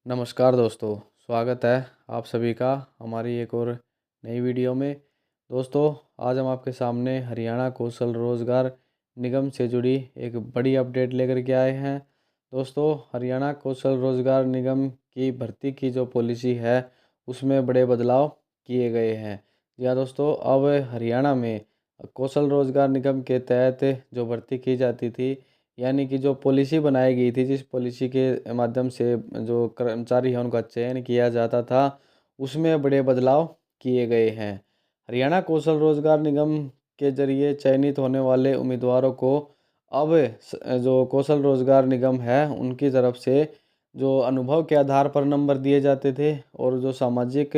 नमस्कार दोस्तों, स्वागत है आप सभी का हमारी एक और नई वीडियो में। दोस्तों, आज हम आपके सामने हरियाणा कौशल रोजगार निगम से जुड़ी एक बड़ी अपडेट लेकर के आए हैं। दोस्तों, हरियाणा कौशल रोजगार निगम की भर्ती की जो पॉलिसी है उसमें बड़े बदलाव किए गए हैं। जी हाँ दोस्तों, अब हरियाणा में कौशल रोजगार निगम के तहत जो भर्ती की जाती थी, यानी कि जो पॉलिसी बनाई गई थी, जिस पॉलिसी के माध्यम से जो कर्मचारी हैं उनका चयन किया जाता था, उसमें बड़े बदलाव किए गए हैं। हरियाणा कौशल रोजगार निगम के जरिए चयनित होने वाले उम्मीदवारों को अब जो कौशल रोजगार निगम है उनकी तरफ से जो अनुभव के आधार पर नंबर दिए जाते थे और जो सामाजिक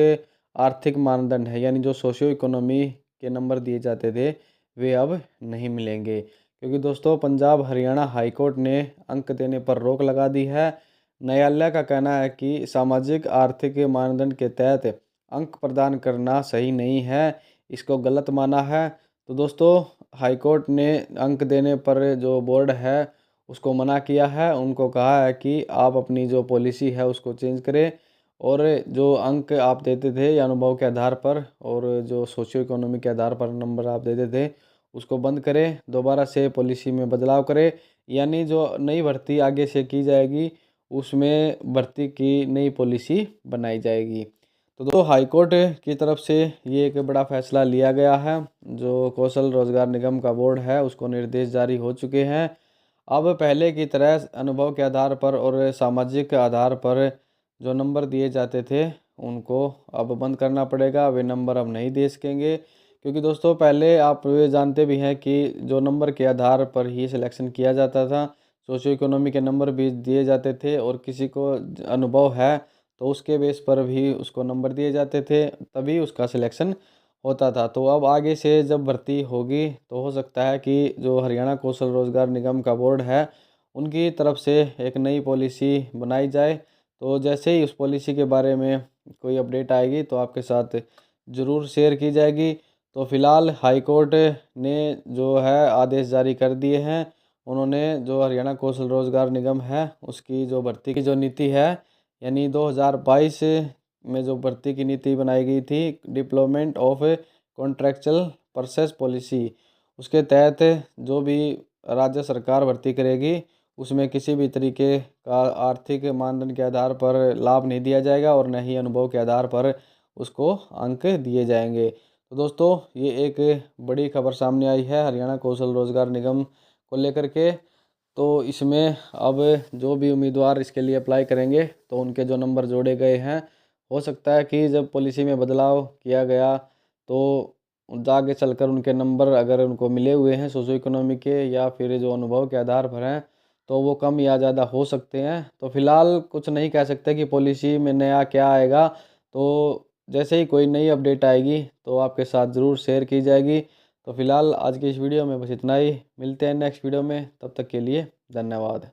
आर्थिक मानदंड है, यानी जो सोशियो इकोनॉमी के नंबर दिए जाते थे, वे अब नहीं मिलेंगे। क्योंकि दोस्तों, पंजाब हरियाणा हाई कोर्ट ने अंक देने पर रोक लगा दी है। न्यायालय का कहना है कि सामाजिक आर्थिक मानदंड के तहत अंक प्रदान करना सही नहीं है, इसको गलत माना है। तो दोस्तों, हाई कोर्ट ने अंक देने पर जो बोर्ड है उसको मना किया है। उनको कहा है कि आप अपनी जो पॉलिसी है उसको चेंज करें और जो अंक आप देते थे या अनुभव के आधार पर और जो सोशियो इकोनॉमी के आधार पर नंबर आप देते थे उसको बंद करें, दोबारा से पॉलिसी में बदलाव करें। यानी जो नई भर्ती आगे से की जाएगी उसमें भर्ती की नई पॉलिसी बनाई जाएगी। तो दोस्तों, हाई कोर्ट की तरफ से ये एक बड़ा फैसला लिया गया है। जो कौशल रोजगार निगम का बोर्ड है उसको निर्देश जारी हो चुके हैं। अब पहले की तरह अनुभव के आधार पर और सामाजिक आधार पर जो नंबर दिए जाते थे उनको अब बंद करना पड़ेगा। वे नंबर अब नहीं दे सकेंगे, क्योंकि दोस्तों पहले आप ये जानते भी हैं कि जो नंबर के आधार पर ही सिलेक्शन किया जाता था, सोशियो इकोनॉमी के नंबर भी दिए जाते थे और किसी को अनुभव है तो उसके बेस पर भी उसको नंबर दिए जाते थे, तभी उसका सिलेक्शन होता था। तो अब आगे से जब भर्ती होगी तो हो सकता है कि जो हरियाणा कौशल रोजगार निगम का बोर्ड है उनकी तरफ से एक नई पॉलिसी बनाई जाए। तो जैसे ही उस पॉलिसी के बारे में कोई अपडेट आएगी तो आपके साथ ज़रूर शेयर की जाएगी। तो फिलहाल हाई कोर्ट ने जो है आदेश जारी कर दिए हैं। उन्होंने जो हरियाणा कौशल रोजगार निगम है उसकी जो भर्ती की जो नीति है, यानी 2022 में जो भर्ती की नीति बनाई गई थी, deployment of contractual Perseus policy, उसके तहत जो भी राज्य सरकार भर्ती करेगी उसमें किसी भी तरीके का आर्थिक मानदंड के आधार पर लाभ नहीं दिया जाएगा और न ही अनुभव के आधार पर उसको अंक दिए जाएंगे। तो दोस्तों, ये एक बड़ी खबर सामने आई है हरियाणा कौशल रोजगार निगम को लेकर के। तो इसमें अब जो भी उम्मीदवार इसके लिए अप्लाई करेंगे तो उनके जो नंबर जोड़े गए हैं, हो सकता है कि जब पॉलिसी में बदलाव किया गया तो आगे चलकर उनके नंबर अगर उनको मिले हुए हैं सोशो इकोनॉमी के या फिर जो अनुभव के आधार पर हैं तो वो कम या ज़्यादा हो सकते हैं। तो फिलहाल कुछ नहीं कह सकते कि पॉलिसी में नया क्या आएगा। तो जैसे ही कोई नई अपडेट आएगी तो आपके साथ ज़रूर शेयर की जाएगी। तो फिलहाल आज की इस वीडियो में बस इतना ही। मिलते हैं नेक्स्ट वीडियो में, तब तक के लिए धन्यवाद।